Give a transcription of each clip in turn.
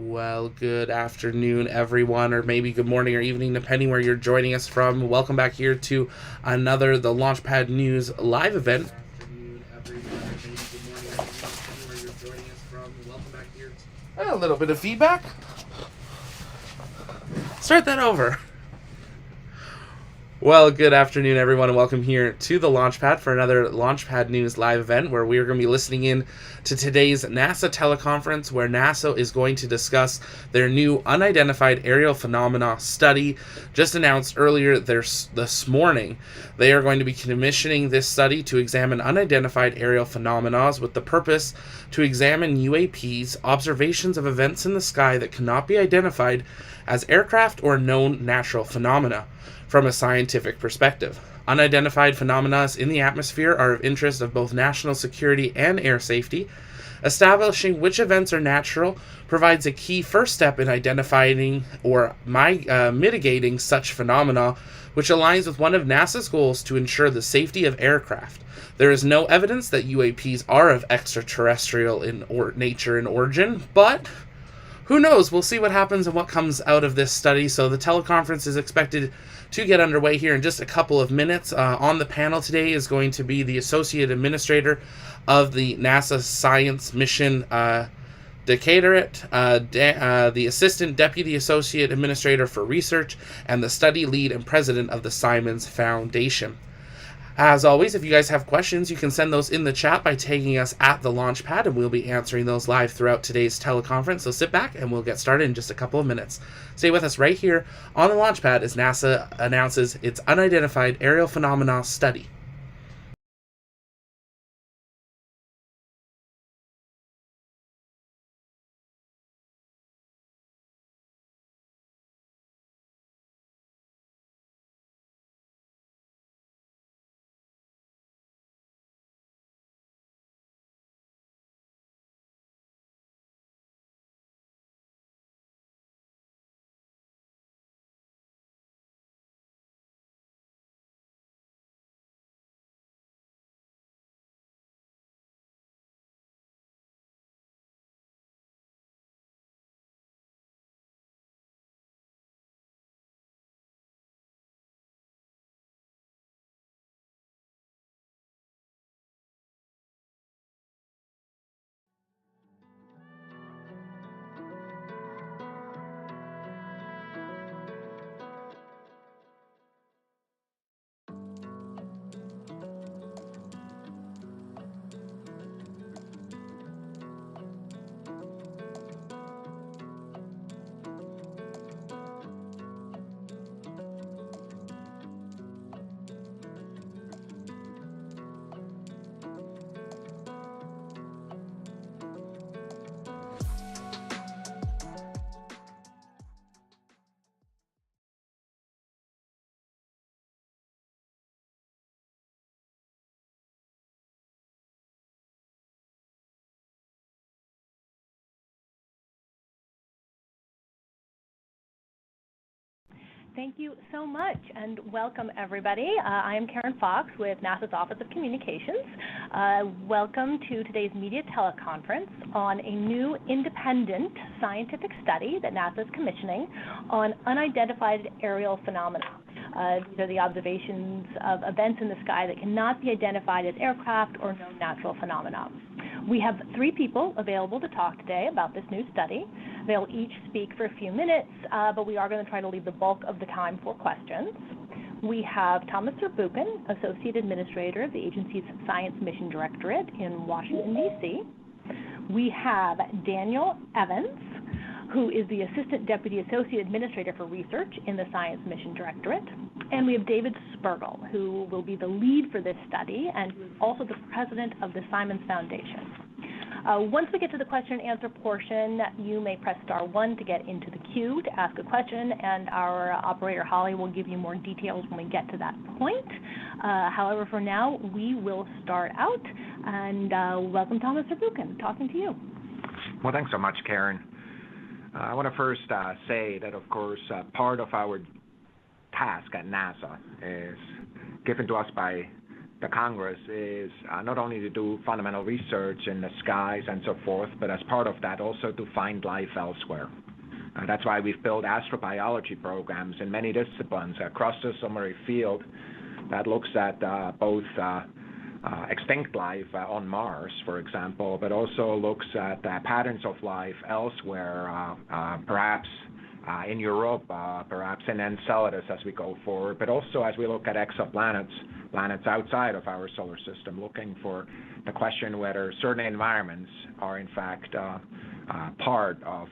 Well, good afternoon, everyone, or maybe good morning or evening, depending where you're joining us from. Welcome back here to another the Launchpad News live event. A little bit of feedback. Start that over. Well, good afternoon, everyone, and welcome here to the Launchpad for another Launchpad News live event where we are going to be listening in to today's NASA teleconference where NASA is going to discuss their new Unidentified Aerial Phenomena study just announced earlier this morning. They are going to be commissioning this study to examine unidentified aerial phenomena with the purpose to examine UAPs, observations of events in the sky that cannot be identified as aircraft or known natural phenomena from a scientific perspective. Unidentified phenomena in the atmosphere are of interest of both national security and air safety. Establishing which events are natural provides a key first step in identifying or mitigating such phenomena, which aligns with one of NASA's goals to ensure the safety of aircraft. There is no evidence that UAPs are of extraterrestrial nature and origin, but who knows? We'll see what happens and what comes out of this study. So the teleconference is expected to get underway here in just a couple of minutes. On the panel today is going to be the Associate Administrator of the NASA Science Mission Directorate, the Assistant Deputy Associate Administrator for Research, and the Study Lead and President of the Simons Foundation. As always, if you guys have questions, you can send those in the chat by tagging us at the Launchpad, and we'll be answering those live throughout today's teleconference. So sit back, and we'll get started in just a couple of minutes. Stay with us right here on the Launchpad as NASA announces its Unidentified Aerial Phenomena study. Thank you so much, and welcome everybody. I am Karen Fox with NASA's Office of Communications. Welcome to today's media teleconference on a new independent scientific study that NASA is commissioning on unidentified aerial phenomena. These are the observations of events in the sky that cannot be identified as aircraft or known natural phenomena. We have 3 people available to talk today about this new study. They'll each speak for a few minutes, but we are going to try to leave the bulk of the time for questions. We have Thomas Zurbuchen, Associate Administrator of the agency's Science Mission Directorate in Washington, D.C. We have Daniel Evans, who is the Assistant Deputy Associate Administrator for Research in the Science Mission Directorate. And we have David Spergel, who will be the lead for this study and who is also the president of the Simons Foundation. Once we get to the question and answer portion, you may press star 1 to get into the queue to ask a question, and our operator, Holly, will give you more details when we get to that point. However, for now, we will start out, and welcome, Thomas Zurbuchen, talking to you. Well, thanks so much, Karen. I want to first say that, of course, part of our task at NASA is given to us by the Congress is not only to do fundamental research in the skies and so forth, but as part of that also to find life elsewhere. That's why we've built astrobiology programs in many disciplines across the summary field that looks at both extinct life on Mars, for example, but also looks at patterns of life elsewhere, perhaps in Europe, perhaps in Enceladus as we go forward, but also as we look at exoplanets, planets outside of our solar system, looking for the question whether certain environments are in fact part of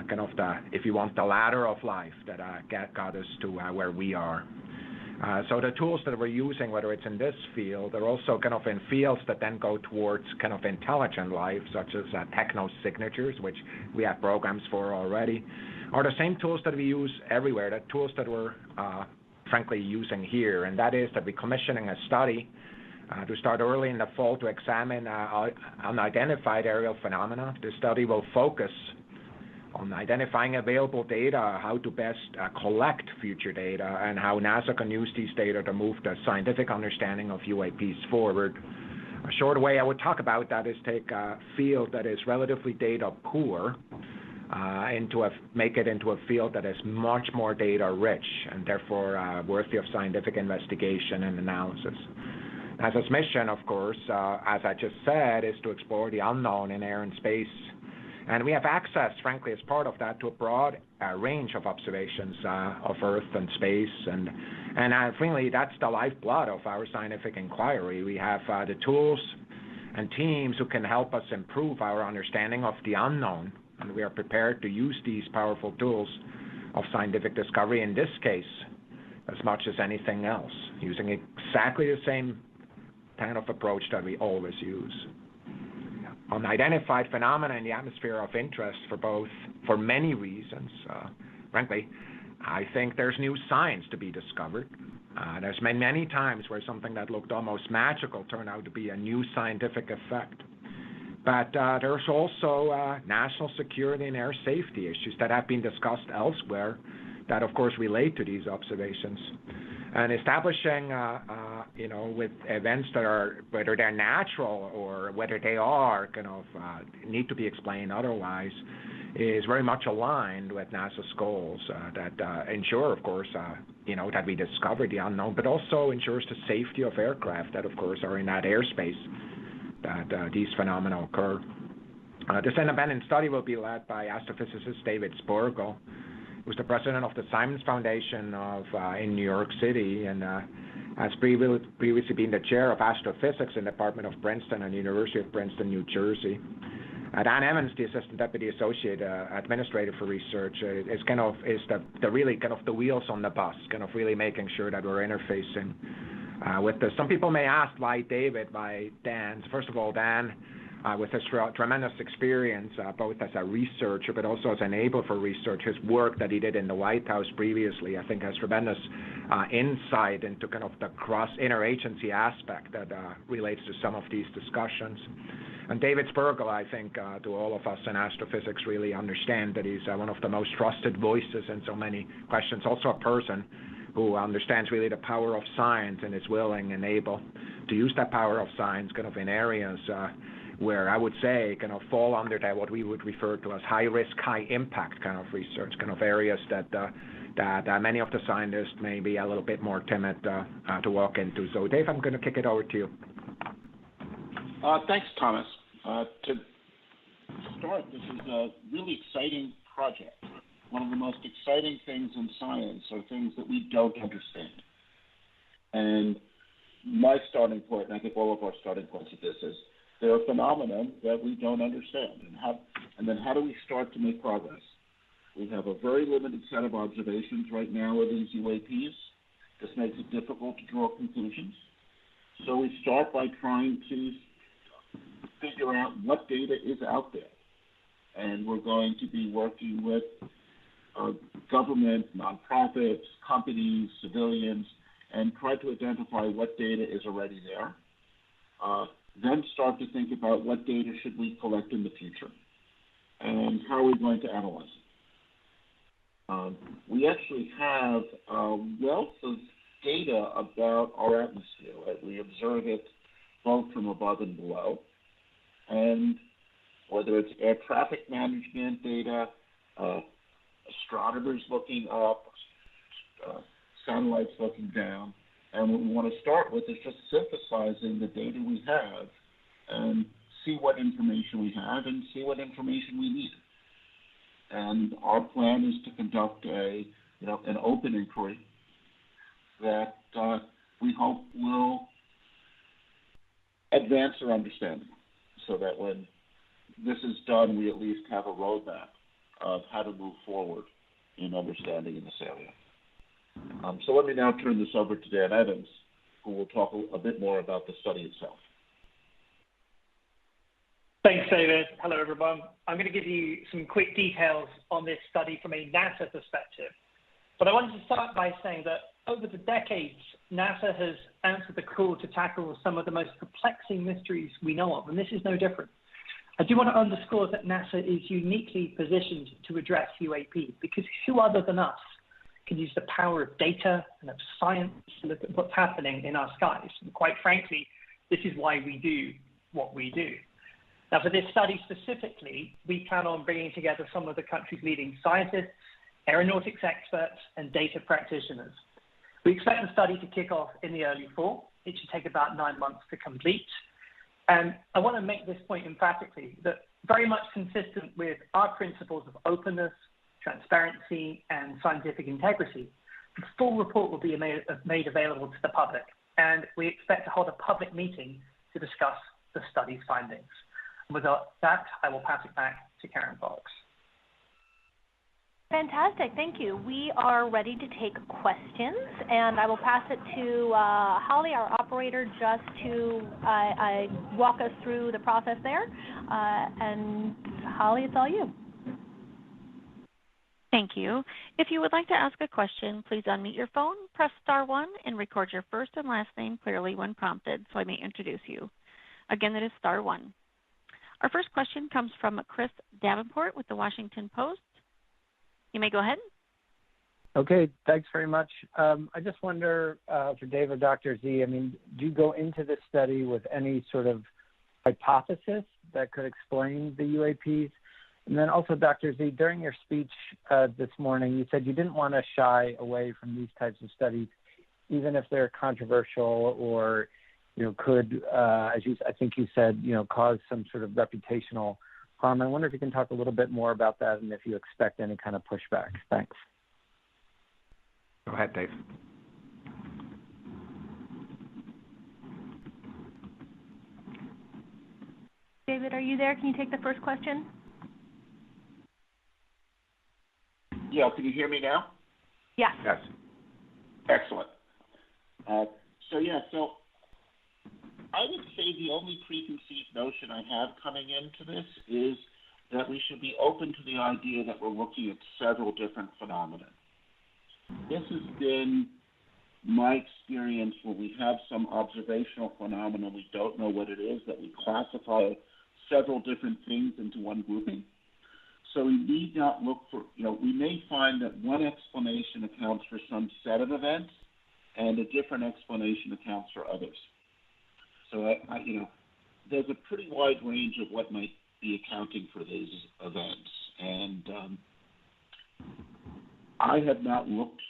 kind of the, if you want, the ladder of life that got us to where we are. So the tools that we're using, whether it's in this field, are also kind of in fields that then go towards kind of intelligent life, such as technosignatures, which we have programs for already, are the same tools that we use everywhere, the tools that we're frankly using here, and that is that we're commissioning a study to start early in the fall to examine unidentified aerial phenomena. This study will focus on identifying available data, how to best collect future data, and how NASA can use these data to move the scientific understanding of UAPs forward. A short way I would talk about that is take a field that is relatively data poor, make it into a field that is much more data rich and therefore worthy of scientific investigation and analysis. NASA's mission, of course, as I just said, is to explore the unknown in air and space. And we have access, frankly, as part of that, to a broad range of observations of Earth and space. And frankly, that's the lifeblood of our scientific inquiry. We have the tools and teams who can help us improve our understanding of the unknown. And we are prepared to use these powerful tools of scientific discovery, in this case, as much as anything else, using exactly the same kind of approach that we always use. Unidentified phenomena in the atmosphere of interest for many reasons. Frankly, I think there's new science to be discovered. There's been many times where something that looked almost magical turned out to be a new scientific effect. But there's also national security and air safety issues that have been discussed elsewhere that, of course, relate to these observations. And establishing, with events that are, whether they're natural or whether they are kind of need to be explained otherwise, is very much aligned with NASA's goals that ensure, of course, that we discover the unknown, but also ensures the safety of aircraft that, of course, are in that airspace that these phenomena occur. This independent study will be led by astrophysicist David Spergel, who's the president of the Simons Foundation in New York City, and has previously been the chair of astrophysics in the Department of Princeton and University of Princeton, New Jersey. Dan Evans, the assistant deputy associate administrator for research, is the really kind of the wheels on the bus, kind of really making sure that we're interfacing with this. Some people may ask why David, why Dan. First of all, Dan, with his tremendous experience, both as a researcher but also as an enabler for research, his work that he did in the White House previously, I think, has tremendous insight into kind of the interagency aspect that relates to some of these discussions. And David Spergel, I think, to all of us in astrophysics, really understand that he's one of the most trusted voices in so many questions. Also a person who understands really the power of science and is willing and able to use that power of science kind of in areas where I would say kind of fall under that what we would refer to as high risk, high impact kind of research, kind of areas that many of the scientists may be a little bit more timid to walk into. So Dave, I'm going to kick it over to you. Thanks, Thomas. To start, this is a really exciting project. One of the most exciting things in science are things that we don't understand. And my starting point, and I think all of our starting points of this is, there are phenomena that we don't understand. And then how do we start to make progress? We have a very limited set of observations right now of these UAPs. This makes it difficult to draw conclusions. So we start by trying to figure out what data is out there. And we're going to be working with government, nonprofits, companies, civilians, and try to identify what data is already there. Then start to think about what data should we collect in the future and how are we going to analyze it. We actually have a wealth of data about our atmosphere, right? We observe it both from above and below. And whether it's air traffic management data, astronomers looking up, satellites looking down, and what we want to start with is just synthesizing the data we have and see what information we have and see what information we need. And our plan is to conduct an open inquiry that we hope will advance our understanding, so that when this is done, we at least have a roadmap of how to move forward in understanding in this area. So let me now turn this over to Dan Evans, who will talk a bit more about the study itself. Thanks, David. Hello, everyone. I'm going to give you some quick details on this study from a NASA perspective. But I wanted to start by saying that over the decades, NASA has answered the call to tackle some of the most perplexing mysteries we know of, and this is no different. I do want to underscore that NASA is uniquely positioned to address UAP, because who other than us can use the power of data and of science to look at what's happening in our skies? And quite frankly, this is why we do what we do. Now, for this study specifically, we plan on bringing together some of the country's leading scientists, aeronautics experts, and data practitioners. We expect the study to kick off in the early fall. It should take about 9 months to complete. And I want to make this point emphatically, that very much consistent with our principles of openness, transparency, and scientific integrity, the full report will be made available to the public. And we expect to hold a public meeting to discuss the study's findings. And with that, I will pass it back to Karen Fox. Fantastic, thank you. We are ready to take questions, and I will pass it to Holly, our operator, just to walk us through the process there. And Holly, it's all you. Thank you. If you would like to ask a question, please unmute your phone, press *1, and record your first and last name clearly when prompted so I may introduce you. Again, that is *1. Our first question comes from Chris Davenport with the Washington Post. You may go ahead. Okay, thanks very much. I just wonder, for Dave or Dr. Z, do you go into this study with any sort of hypothesis that could explain the UAPs? And then also, Dr. Z, during your speech this morning, you said you didn't want to shy away from these types of studies, even if they're controversial or, could, I think you said, cause some sort of reputational harm. I wonder if you can talk a little bit more about that and if you expect any kind of pushback. Thanks. Go ahead, Dave. David, are you there? Can you take the first question? Yeah, can you hear me now? Yes. Yes. Excellent. So I would say the only preconceived notion I have coming into this is that we should be open to the idea that we're looking at several different phenomena. This has been my experience when we have some observational phenomena, we don't know what it is, that we classify several different things into one grouping. So we need not look for, we may find that one explanation accounts for some set of events and a different explanation accounts for others. So, there's a pretty wide range of what might be accounting for these events. And I have not looked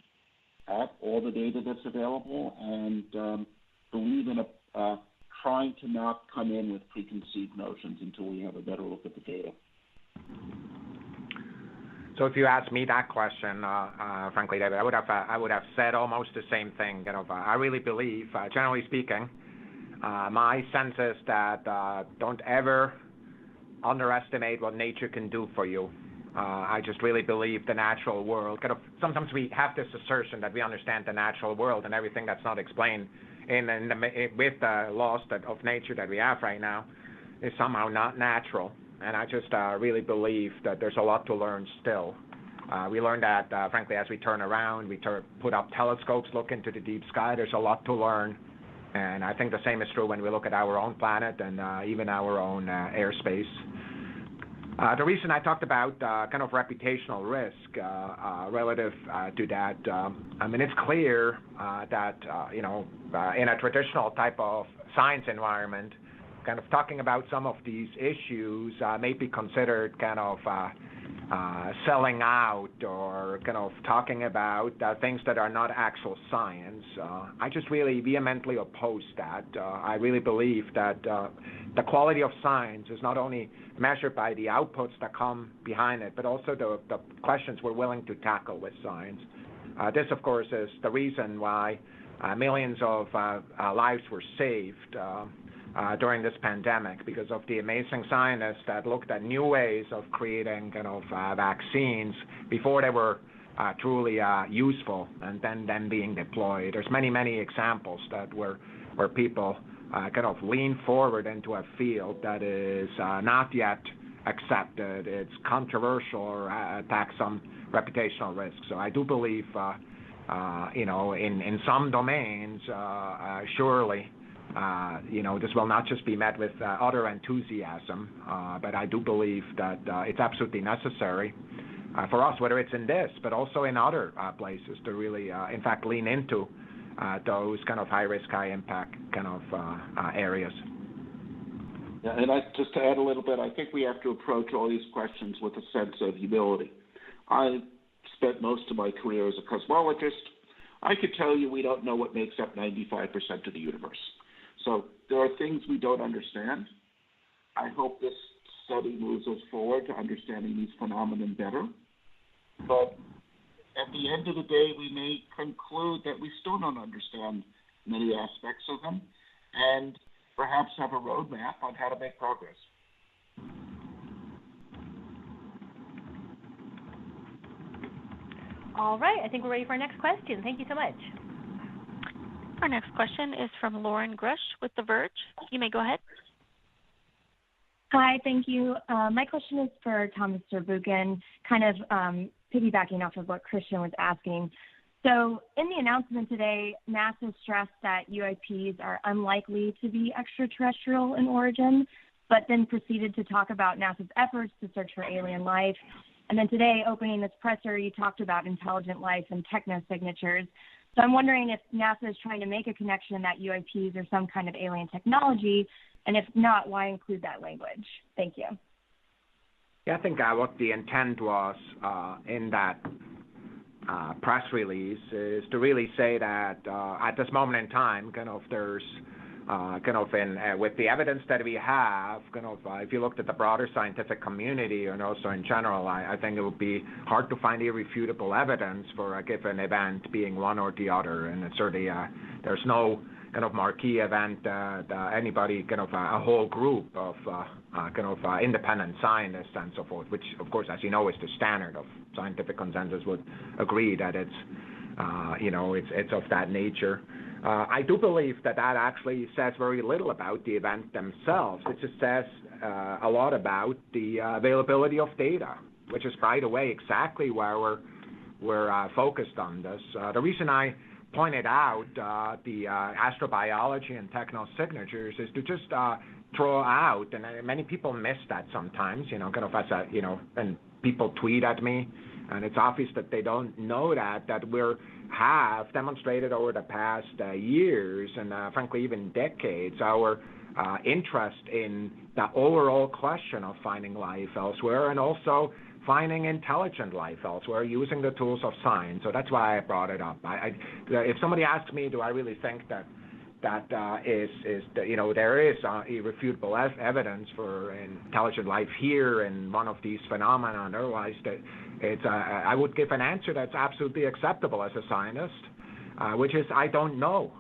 at all the data that's available and believe in trying to not come in with preconceived notions until we have a better look at the data. So if you asked me that question, frankly, David, I would have said almost the same thing. I really believe, generally speaking, my sense is that don't ever underestimate what nature can do for you. I just really believe the natural world. Sometimes we have this assertion that we understand the natural world and everything that's not explained with the laws of nature that we have right now is somehow not natural. And I just really believe that there's a lot to learn still. We learned that, frankly, as we turn around, put up telescopes, look into the deep sky, there's a lot to learn. And I think the same is true when we look at our own planet and even our own airspace. The reason I talked about kind of reputational risk relative to that, I mean, it's clear that, in a traditional type of science environment, kind of talking about some of these issues may be considered kind of selling out or kind of talking about things that are not actual science. I just really vehemently oppose that. I really believe that the quality of science is not only measured by the outputs that come behind it, but also the questions we're willing to tackle with science. This, of course, is the reason why millions of lives were saved during this pandemic, because of the amazing scientists that looked at new ways of creating kind of vaccines before they were truly useful and then being deployed. There's many examples that where people kind of lean forward into a field that is not yet accepted. It's controversial or attacks some reputational risks. So I do believe, in some domains, surely, this will not just be met with utter enthusiasm, but I do believe that it's absolutely necessary for us, whether it's in this, but also in other places, to really, in fact, lean into those kind of high-risk, high-impact kind of areas. Yeah, and just to add a little bit, I think we have to approach all these questions with a sense of humility. I spent most of my career as a cosmologist. I could tell you we don't know what makes up 95% of the universe. So there are things we don't understand. I hope this study moves us forward to understanding these phenomena better. But at the end of the day, we may conclude that we still don't understand many aspects of them and perhaps have a roadmap on how to make progress. All right, I think we're ready for our next question. Thank you so much. Our next question is from Lauren Grush with The Verge. You may go ahead. Hi, thank you. My question is for Thomas Zurbuchen, kind of piggybacking off of what Christian was asking. So in the announcement today, NASA stressed that UAPs are unlikely to be extraterrestrial in origin, but then proceeded to talk about NASA's efforts to search for alien life. And then today, opening this presser, you talked about intelligent life and technosignatures. So I'm wondering if NASA is trying to make a connection that UAPs are some kind of alien technology, and if not, why include that language? Thank you. Yeah, I think what the intent was in that press release is to really say that at this moment in time, kind of there's with the evidence that we have, if you looked at the broader scientific community and also in general, I think it would be hard to find irrefutable evidence for a given event being one or the other. And it's certainly there's no kind of marquee event that anybody, a whole group of independent scientists and so forth, which of course, as you know, is the standard of scientific consensus, would agree that it's of that nature. I do believe that actually says very little about the event themselves. It just says a lot about the availability of data, which is, by the way, exactly where we're focused on this. The reason I pointed out the astrobiology and technosignatures is to just throw out, and many people miss that sometimes, and people tweet at me, and it's obvious that they don't know that we're have demonstrated over the past years and frankly even decades our interest in the overall question of finding life elsewhere and also finding intelligent life elsewhere using the tools of science. So that's why I brought it up. If somebody asks me, do I really think that there is irrefutable evidence for intelligent life here in one of these phenomena and otherwise, I would give an answer that's absolutely acceptable as a scientist, which is I don't know,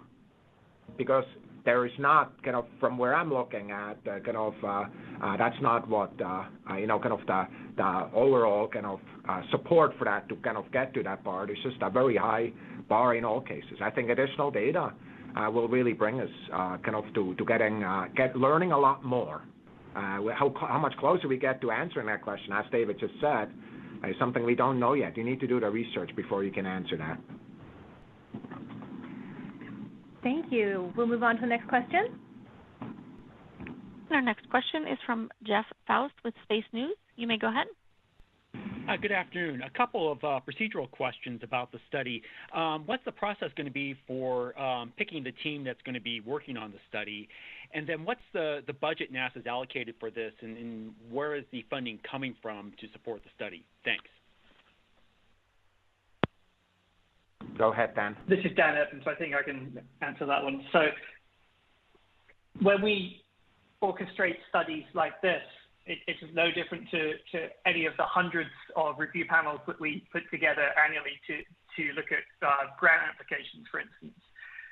because there is not from where I'm looking at that's not what the overall support for that to get to that part. It's just a very high bar in all cases. I think additional data will really bring us to learning a lot more. How much closer we get to answering that question, as David just said, is something we don't know yet. You need to do the research before you can answer that. Thank you. We'll move on to the next question. Our next question is from Jeff Faust with Space News. You may go ahead. Good afternoon. A couple of procedural questions about the study. What's the process going to be for picking the team that's going to be working on the study? And then what's the budget NASA's allocated for this, and where is the funding coming from to support the study? Thanks. Go ahead, Dan. This is Dan Evans. I think I can answer that one. So when we orchestrate studies like this, it's no different to any of the hundreds of review panels that we put together annually to look at grant applications, for instance.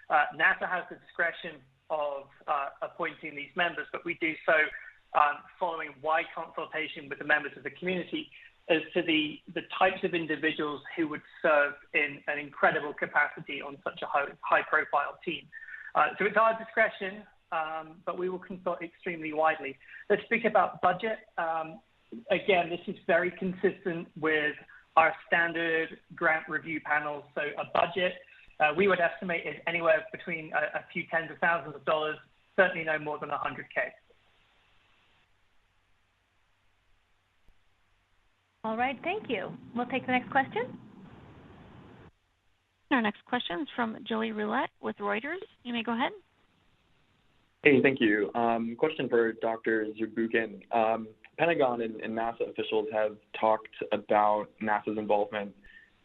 NASA has the discretion of appointing these members, but we do so following wide consultation with the members of the community as to the types of individuals who would serve in an incredible capacity on such a high-profile team. So it's our discretion, but we will consult extremely widely. Let's speak about budget. Again, this is very consistent with our standard grant review panels. So a budget, we would estimate is anywhere between a few tens of thousands of dollars, certainly no more than $100K. All right, thank you. We'll take the next question. Our next question is from Joey Roulette with Reuters. You may go ahead. Hey, thank you. Question for Dr. Zurbuchen. Pentagon and NASA officials have talked about NASA's involvement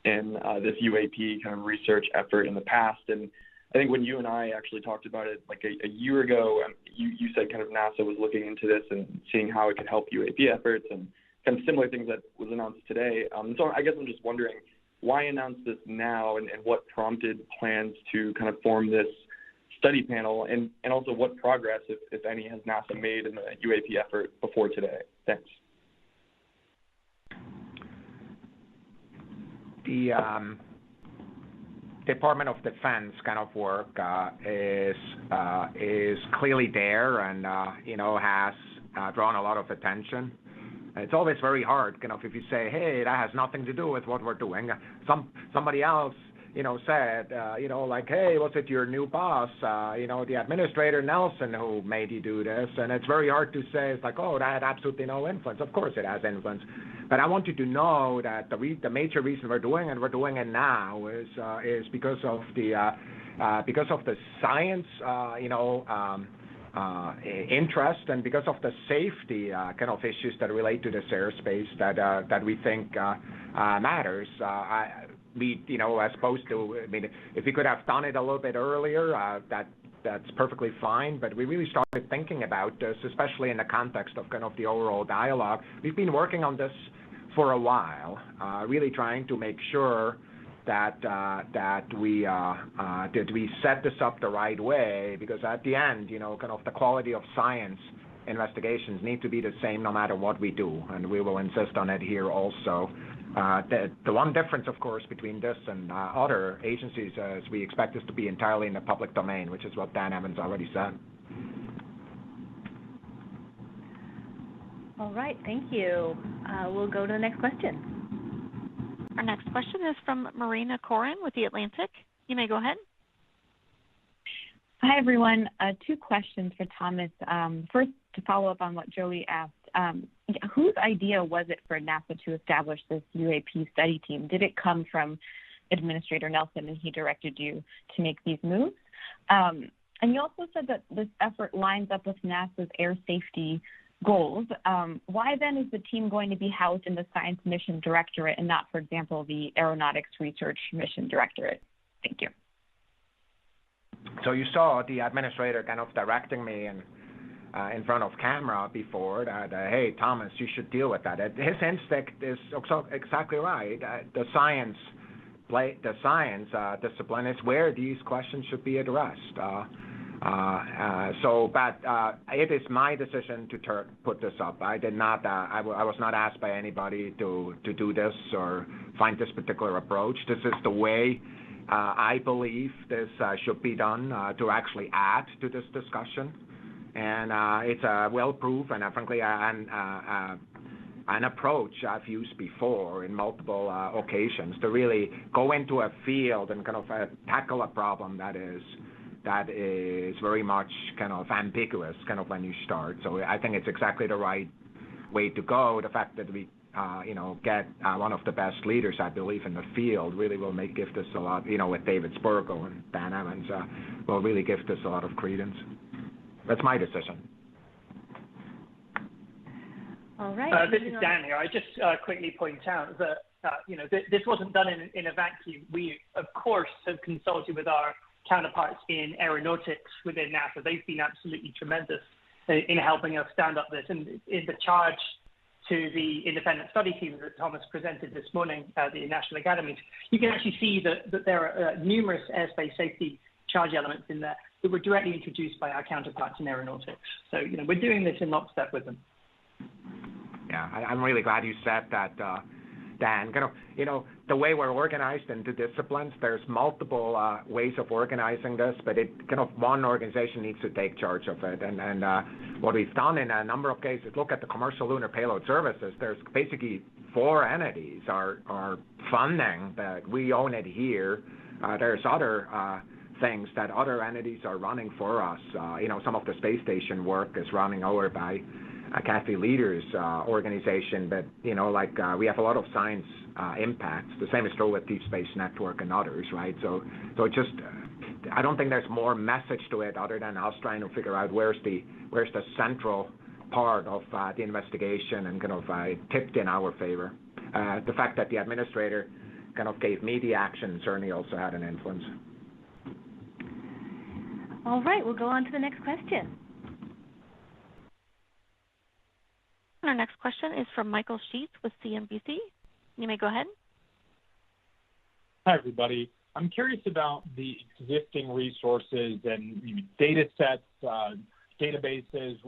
in this UAP kind of research effort in the past. And I think when you and I actually talked about it like a year ago, you said kind of NASA was looking into this and seeing how it could help UAP efforts and kind of similar things that was announced today. So I guess I'm just wondering, why announce this now, and what prompted plans to kind of form this study panel, and also what progress, if any, has NASA made in the UAP effort before today? Thanks. The Department of Defense kind of work is clearly there and has drawn a lot of attention. It's always very hard, if you say, hey, that has nothing to do with what we're doing. Somebody else, said, like, hey, was it your new boss, the administrator Nelson who made you do this? And it's very hard to say, it's like, oh, that had absolutely no influence. Of course it has influence. But I want you to know that the major reason we're doing it now is because of the science, interest, and because of the safety kind of issues that relate to this airspace that we think matters. As opposed to, if we could have done it a little bit earlier, that's perfectly fine. But we really started thinking about this, especially in the context of kind of the overall dialogue. We've been working on this for a while, really trying to make sure that we set this up the right way, because at the end, kind of the quality of science investigations need to be the same no matter what we do, and we will insist on it here also. The one difference, of course, between this and other agencies is we expect this to be entirely in the public domain, which is what Dan Evans already said. All right, thank you. We'll go to the next question. Our next question is from Marina Corin with The Atlantic. You may go ahead. Hi, everyone. Two questions for Thomas. First, to follow up on what Joey asked, whose idea was it for NASA to establish this UAP study team? Did it come from Administrator Nelson and he directed you to make these moves? And you also said that this effort lines up with NASA's air safety goals. Why then is the team going to be housed in the Science Mission Directorate and not, for example, the Aeronautics Research Mission Directorate? Thank you. So you saw the administrator kind of directing me in front of camera before that, hey, Thomas, you should deal with that. His instinct is exactly right. The science discipline is where these questions should be addressed. But it is my decision to put this up. I did not. I was not asked by anybody to do this or find this particular approach. This is the way I believe this should be done to actually add to this discussion, and it's well proven and frankly an approach I've used before in multiple occasions to really go into a field and kind of tackle a problem that is very much kind of ambiguous kind of when you start. So I think it's exactly the right way to go. The fact that we get one of the best leaders, I believe, in the field really will give this a lot, with David Spergel and Dan Evans, will really give this a lot of credence. That's my decision. All right. This is Dan here. I just quickly point out that, this wasn't done in a vacuum. We, of course, have consulted with our counterparts in aeronautics within NASA. They've been absolutely tremendous in helping us stand up this. And in the charge to the independent study team that Thomas presented this morning at the National Academies, you can actually see that there are numerous airspace safety charge elements in there that were directly introduced by our counterparts in aeronautics. So, we're doing this in lockstep with them. Yeah, I'm really glad you said that, Dan. The way we're organized into disciplines, there's multiple ways of organizing this, but one organization needs to take charge of it. And what we've done in a number of cases, look at the commercial lunar payload services. There's basically 4 entities are funding that we own it here. There's other things that other entities are running for us. Some of the space station work is running over by Kathy Leader's organization, but we have a lot of science impacts. The same is true with Deep Space Network and others, right? So just I don't think there's more message to it other than us trying to figure out where's the central part of the investigation and tipped in our favor. The fact that the administrator gave me the action certainly also had an influence. All right, we'll go on to the next question. Our next question is from Michael Sheets with CNBC. You may go ahead. Hi, everybody. I'm curious about the existing resources and data sets, databases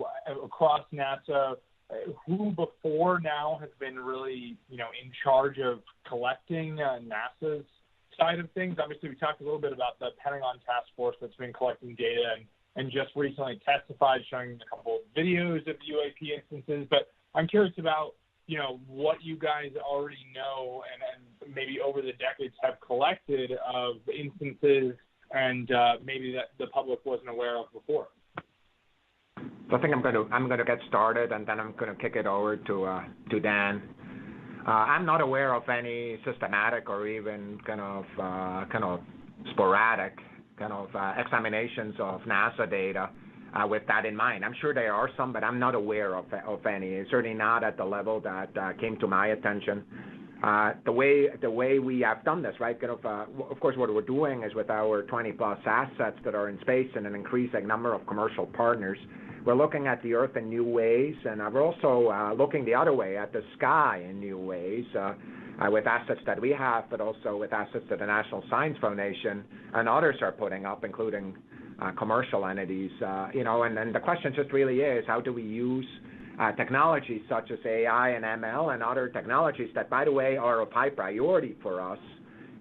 across NASA. Who before now has been really, in charge of collecting NASA's side of things? Obviously, we talked a little bit about the Pentagon Task Force that's been collecting data and just recently testified, showing a couple of videos of UAP instances. But I'm curious about, what you guys already know and maybe over the decades have collected of instances and maybe that the public wasn't aware of before. So I think I'm going to get started, and then I'm going to kick it over to Dan. I'm not aware of any systematic or even kind of sporadic examinations of NASA data with that in mind. I'm sure there are some, but I'm not aware of any. Certainly not at the level that came to my attention. The way we have done this, right? Of course, what we're doing is with our 20+ assets that are in space and an increasing number of commercial partners, we're looking at the Earth in new ways, and we're also looking the other way at the sky in new ways with assets that we have, but also with assets that the National Science Foundation and others are putting up, including commercial entities. And then the question just really is, how do we use technologies such as AI and ML and other technologies that, by the way, are of high priority for us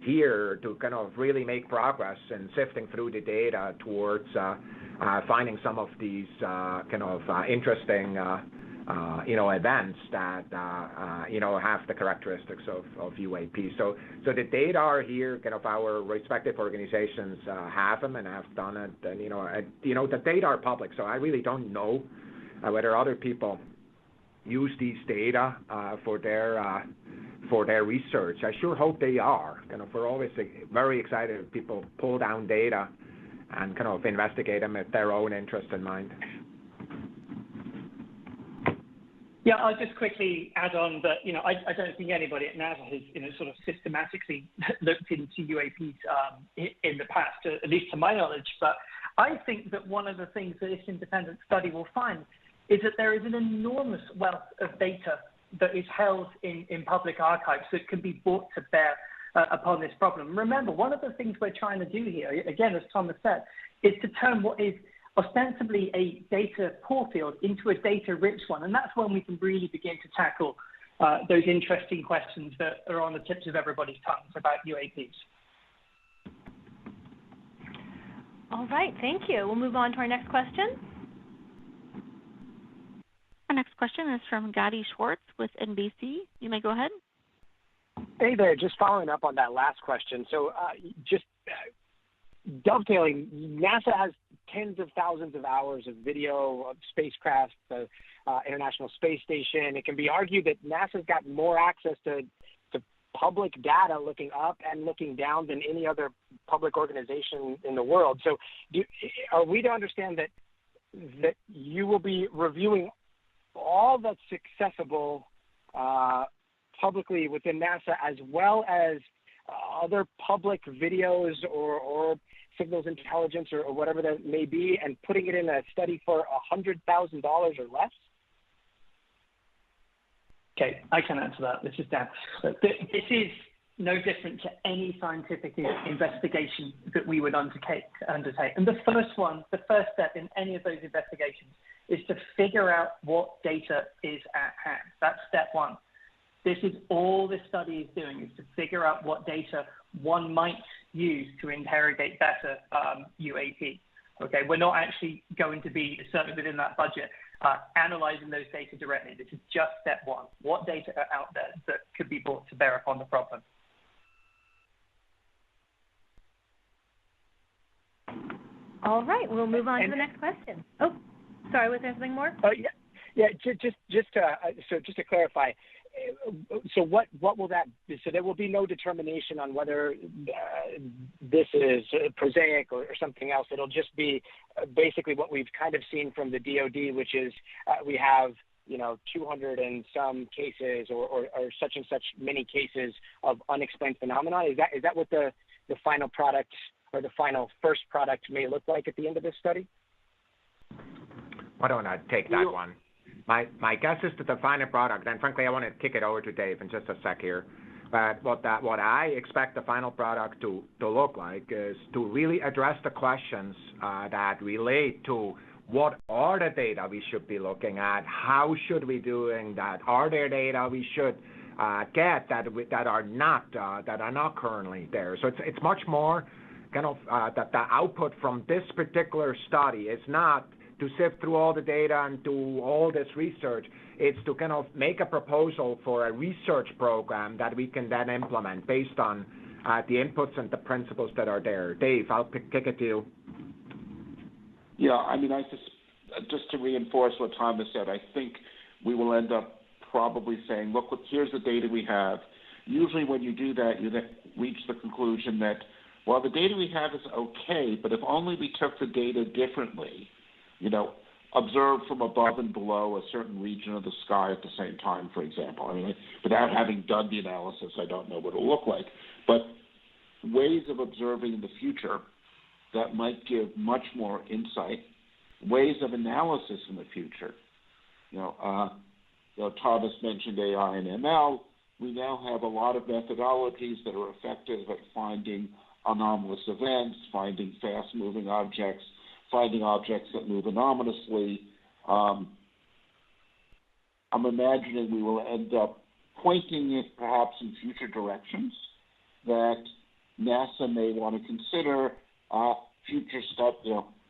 here to really make progress in sifting through the data towards finding some of these interesting events that have the characteristics of UAP. So the data are here. Our respective organizations have them and have done it. And the data are public. So I really don't know whether other people use these data for their research. I sure hope they are. We're always very excited if people pull down data and investigate them with their own interest in mind. Yeah, I'll just quickly add on that, I don't think anybody at NASA has, sort of systematically looked into UAPs in the past, at least to my knowledge. But I think that one of the things that this independent study will find is that there is an enormous wealth of data that is held in public archives that can be brought to bear upon this problem. Remember, one of the things we're trying to do here, again, as Thomas said, is to turn what is ostensibly a data poor field into a data-rich one. And that's when we can really begin to tackle those interesting questions that are on the tips of everybody's tongues about UAPs. All right, thank you. We'll move on to our next question. Our next question is from Gadi Schwartz with NBC. You may go ahead. Hey there, just following up on that last question. So just dovetailing, NASA has tens of thousands of hours of video of spacecraft, the International Space Station. It can be argued that NASA's got more access to public data looking up and looking down than any other public organization in the world. So are we to understand that you will be reviewing all that's accessible publicly within NASA, as well as other public videos or signals intelligence or whatever that may be, and putting it in a study for $100,000 or less? Okay, I can answer that. This is Dan. This is no different to any scientific investigation that we would undertake. And the first step in any of those investigations is to figure out what data is at hand. That's step one. This is all this study is doing, is to figure out what data one might use to interrogate better UAP. Okay, we're not actually going to be, certainly within that budget, analyzing those data directly. This is just step one. What data are out there that could be brought to bear upon the problem? All right, we'll move on to the next question. Oh, sorry, was there something more? Oh, yeah. Just to clarify. So what will that be? So there will be no determination on whether this is prosaic or something else. It'll just be basically what we've kind of seen from the DoD, which is we have 200 and some cases or such and such many cases of unexplained phenomena. Is that what the final product or the final first product may look like at the end of this study? Why don't I take that one? My guess is that the final product, and frankly, I want to kick it over to Dave in just a sec here. But what I expect the final product to look like is to really address the questions that relate to what are the data we should be looking at, how should we doing that, are there data we should get that are not currently there. So it's much more kind of that the output from this particular study is not to sift through all the data and do all this research. It's to kind of make a proposal for a research program that we can then implement based on the inputs and the principles that are there. Dave, I'll kick it to you. Yeah, I mean, just to reinforce what Thomas said, I think we will end up probably saying, look, here's the data we have. Usually when you do that, you then reach the conclusion that, well, the data we have is okay, but if only we took the data differently, observed from above and below a certain region of the sky at the same time, for example. I mean, without having done the analysis, I don't know what it'll look like. But ways of observing in the future that might give much more insight, ways of analysis in the future. Thomas mentioned AI and ML. We now have a lot of methodologies that are effective at finding anomalous events, finding fast-moving objects, finding objects that move anomalously. I'm imagining we will end up pointing it perhaps in future directions that NASA may want to consider future stuff.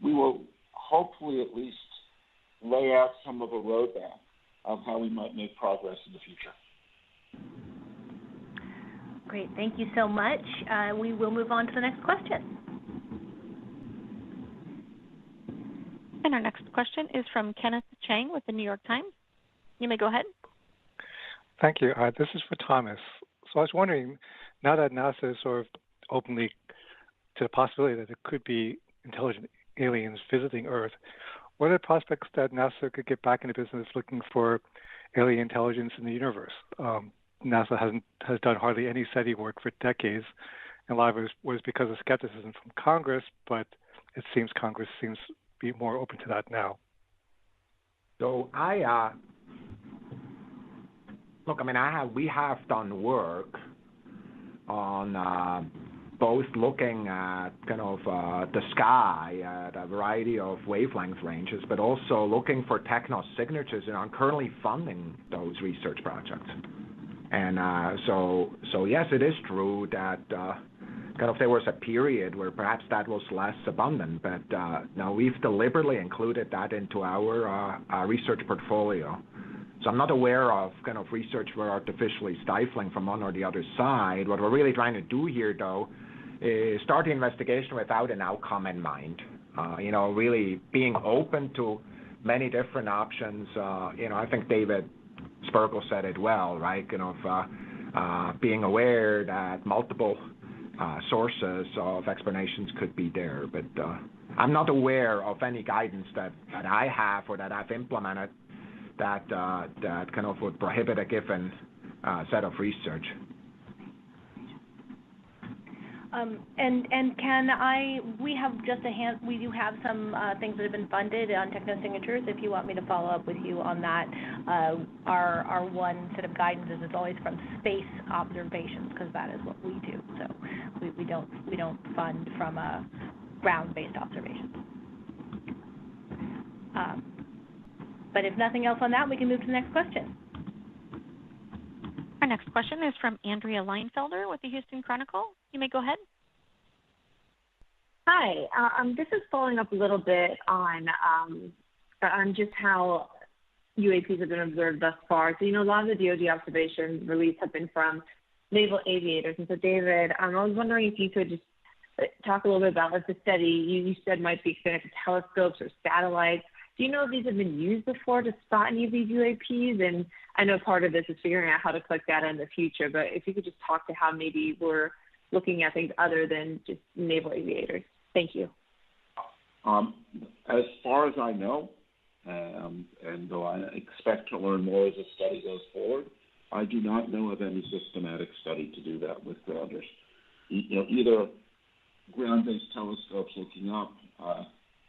We will hopefully at least lay out some of a roadmap of how we might make progress in the future. Great, thank you so much. We will move on to the next question. And our next question is from Kenneth Chang with the New York Times. You may go ahead. Thank you. This is for Thomas. So I was wondering, now that NASA is sort of openly to the possibility that there could be intelligent aliens visiting Earth, what are the prospects that NASA could get back into business looking for alien intelligence in the universe? NASA has done hardly any SETI work for decades, and a lot of it was because of skepticism from Congress, but it seems Congress seems to be more open to that now. So we have done work on both looking at kind of the sky at a variety of wavelength ranges, but also looking for techno-signatures, and I'm currently funding those research projects. And so yes, it is true that kind of there was a period where perhaps that was less abundant, but now we've deliberately included that into our research portfolio. So I'm not aware of kind of research we're artificially stifling from one or the other side. What we're really trying to do here, though, is start the investigation without an outcome in mind. really being open to many different options. I think David Spergel said it well, right? Being aware that multiple sources of explanations could be there. But I'm not aware of any guidance that I have or that I've implemented that would prohibit a given set of research. We do have some things that have been funded on techno-signatures. If you want me to follow up with you on that, our one set of guidance is always from space observations, because that is what we do. So we don't fund from ground-based observations. But if nothing else on that, we can move to the next question. Our next question is from Andrea Leinfelder with the Houston Chronicle. You may go ahead. Hi. This is following up a little bit on just how UAPs have been observed thus far. So, a lot of the DoD observations released have been from naval aviators. And so, David, I was wondering if you could just talk a little bit about the study you said might be extended to telescopes or satellites. Do you know if these have been used before to spot any of these UAPs? And I know part of this is figuring out how to collect data in the future, but if you could just talk to how maybe we're looking at things other than just naval aviators. Thank you. As far as I know, and though I expect to learn more as the study goes forward, I do not know of any systematic study to do that with grounders. Either ground-based telescopes looking up,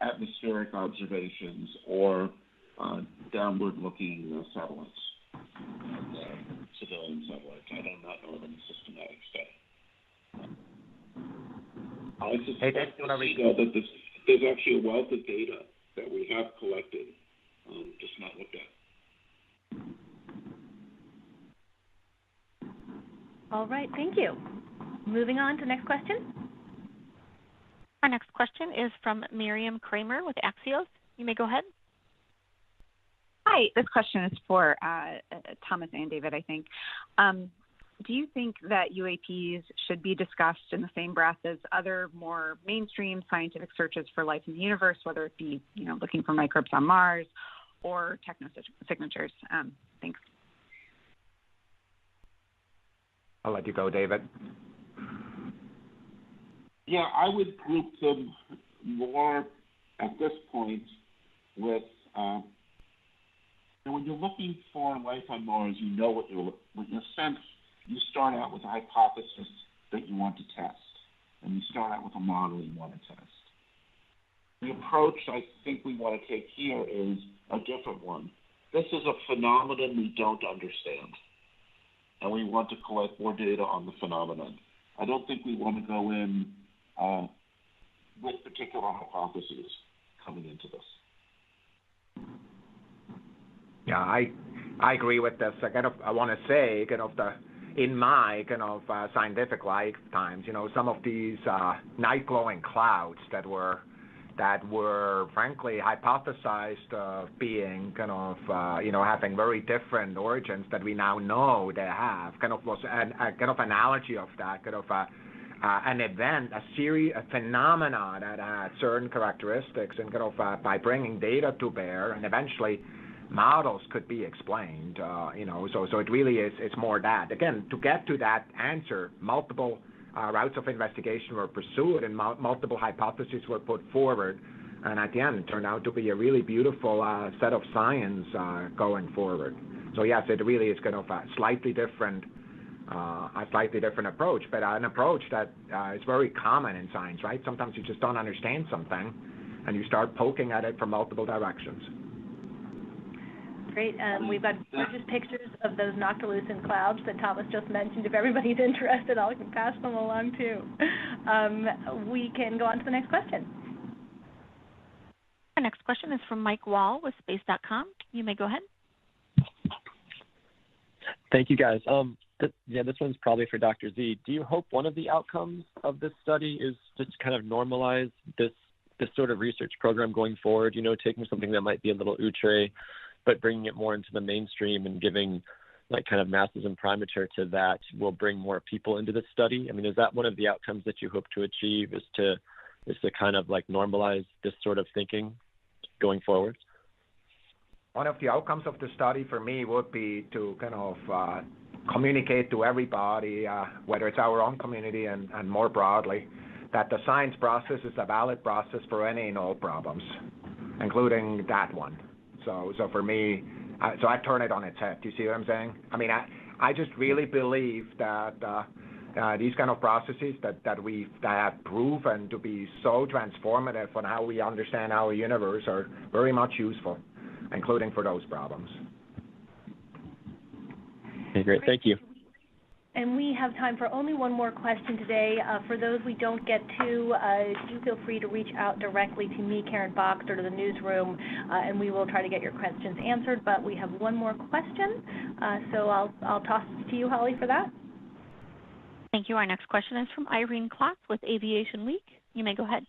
atmospheric observations, or downward-looking satellites, civilian satellites. I do not know of any systematic study. I suspect that there's actually a wealth of data that we have collected, just not looked at. All right, thank you. Moving on to the next question. Our next question is from Miriam Kramer with Axios. You may go ahead. Hi, this question is for Thomas and David, I think. Do you think that UAPs should be discussed in the same breath as other more mainstream scientific searches for life in the universe, whether it be, looking for microbes on Mars or techno-signatures? Thanks. I'll let you go, David. Yeah, I would group them more at this point with, when you're looking for life on Mars, you know what you're looking for. In a sense, you start out with a hypothesis that you want to test, and you start out with a model you want to test. The approach I think we want to take here is a different one. This is a phenomenon we don't understand, and we want to collect more data on the phenomenon. I don't think we want to go in with particular hypotheses coming into this. Yeah, I agree with this. I want to say, in my scientific lifetimes, some of these night glowing clouds that were frankly hypothesized being having very different origins that we now know they have, was an analogy of that, an event, a phenomena that had certain characteristics, and by bringing data to bear, and eventually models could be explained. So it really is. It's more that. Again, to get to that answer, multiple routes of investigation were pursued, and multiple hypotheses were put forward, and at the end, it turned out to be a really beautiful set of science going forward. So yes, it really is a slightly different approach, but an approach that is very common in science, right? Sometimes you just don't understand something, and you start poking at it from multiple directions. Great. We've got gorgeous pictures of those noctilucent clouds that Thomas just mentioned. If everybody's interested, I'll pass them along too. We can go on to the next question. Our next question is from Mike Wall with Space.com. You may go ahead. Thank you, guys. This one's probably for Dr. Z. Do you hope one of the outcomes of this study is just to kind of normalize this sort of research program going forward? Taking something that might be a little outre, but bringing it more into the mainstream and giving kind of masses and primature to that will bring more people into this study? I mean, is that one of the outcomes that you hope to achieve, is to is to kind of like normalize this sort of thinking going forward? One of the outcomes of the study for me would be to kind of communicate to everybody, whether it's our own community and more broadly, that the science process is a valid process for any and all problems, including that one. So for me, so I turn it on its head. Do you see what I'm saying? I mean, I just really believe that these kind of processes that have proven to be so transformative on how we understand our universe are very much useful, including for those problems. Okay, great. Thank you. And we have time for only one more question today. For those we don't get to, do feel free to reach out directly to me, Karen Fox, or to the newsroom, and we will try to get your questions answered. But we have one more question, so I'll toss it to you, Holly, for that. Thank you. Our next question is from Irene Klotz with Aviation Week. You may go ahead.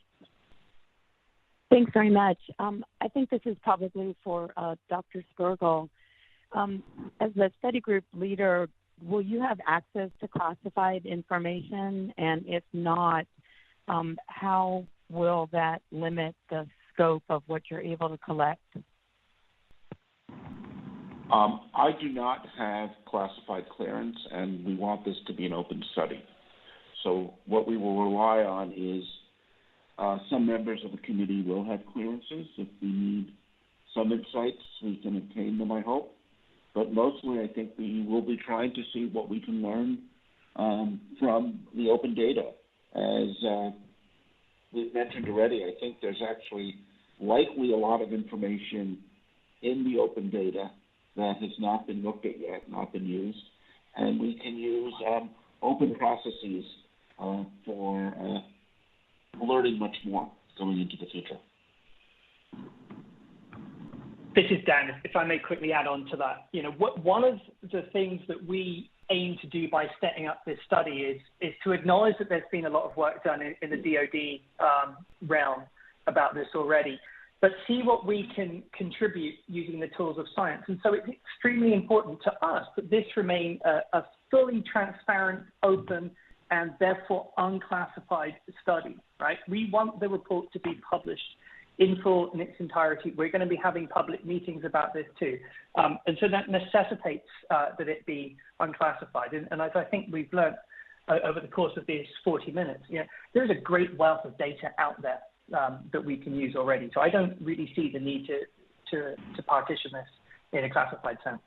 Thanks very much. I think this is probably for Dr. Spergel. As the study group leader, will you have access to classified information? And if not, how will that limit the scope of what you're able to collect? I do not have classified clearance, and we want this to be an open study. So what we will rely on is some members of the committee will have clearances. If we need some insights, we can obtain them, I hope. But mostly, I think we will be trying to see what we can learn from the open data. As we've mentioned already, I think there's actually likely a lot of information in the open data that has not been looked at yet, not been used. And we can use open processes for learning much more going into the future. This is Dan. If I may quickly add on to that, one of the things that we aim to do by setting up this study is to acknowledge that there's been a lot of work done in the DoD realm about this already, but see what we can contribute using the tools of science. And so it's extremely important to us that this remain a fully transparent, open, and therefore unclassified study, right? We want the report to be published in full, in its entirety. We're going to be having public meetings about this too. And so that necessitates that it be unclassified. And as I think we've learned over the course of these 40 minutes, there's a great wealth of data out there that we can use already. So I don't really see the need to partition this in a classified sense.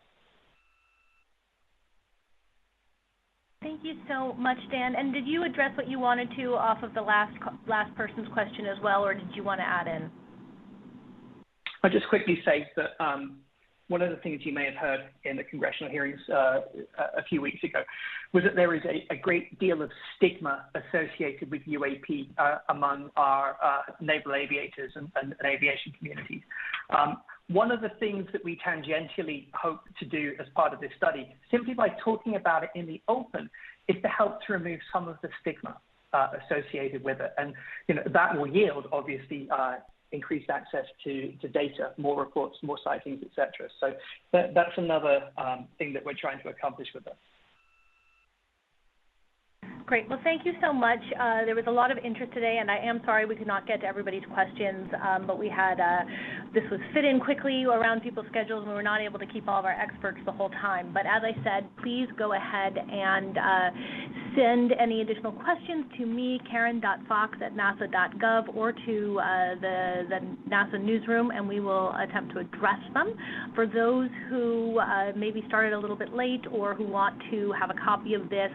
Thank you so much, Dan. And did you address what you wanted to off of the last person's question as well, or did you want to add in? I'll just quickly say that one of the things you may have heard in the congressional hearings a few weeks ago was that there is a great deal of stigma associated with UAP among our naval aviators and aviation communities. One of the things that we tangentially hope to do as part of this study, simply by talking about it in the open, is to help to remove some of the stigma associated with it. And that will yield, obviously, increased access to data, more reports, more sightings, etc. So that's another thing that we're trying to accomplish with this. Great. Well, thank you so much. There was a lot of interest today, and I am sorry we could not get to everybody's questions, but we had this was fit in quickly around people's schedules, and we were not able to keep all of our experts the whole time. But as I said, please go ahead and send any additional questions to me, karen.fox@nasa.gov, or to the NASA newsroom, and we will attempt to address them. For those who maybe started a little bit late or who want to have a copy of this,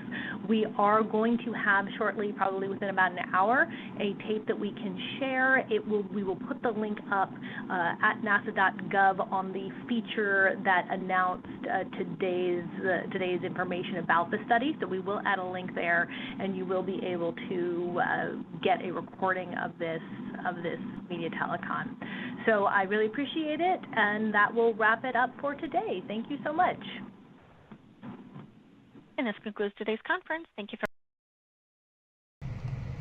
we are going to have shortly, probably within about an hour, a tape that we can share. We will put the link up at nasa.gov on the feature that announced today's information about the study. So we will add a link there, and you will be able to get a recording of this media telecon. So I really appreciate it, and that will wrap it up for today. Thank you so much. And this concludes today's conference. Thank you for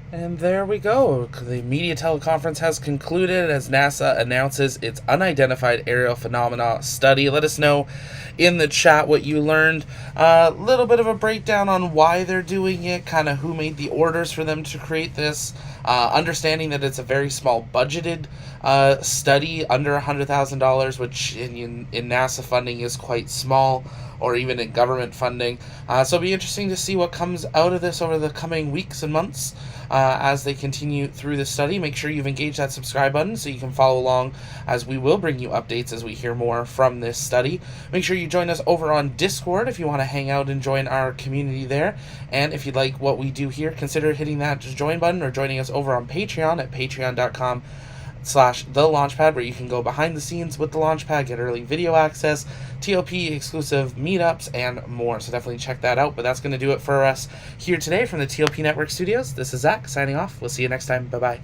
And there we go. The media teleconference has concluded as NASA announces its Unidentified Aerial Phenomena study. Let us know in the chat what you learned. A little bit of a breakdown on why they're doing it, kind of who made the orders for them to create this. Understanding that it's a very small budgeted study, under $100,000, which in NASA funding is quite small, or even in government funding. So it'll be interesting to see what comes out of this over the coming weeks and months as they continue through the study. Make sure you've engaged that subscribe button so you can follow along, as we will bring you updates as we hear more from this study. Make sure you join us over on Discord if you want to hang out and join our community there. And if you'd like what we do here, consider hitting that join button or joining us over on Patreon at patreon.com/thelaunchpad, where you can go behind the scenes with the Launchpad, get early video access, TOP exclusive meetups, and more. So definitely check that out. But that's going to do it for us here today from the TOP Network Studios. This is Zach signing off. We'll see you next time. Bye-bye.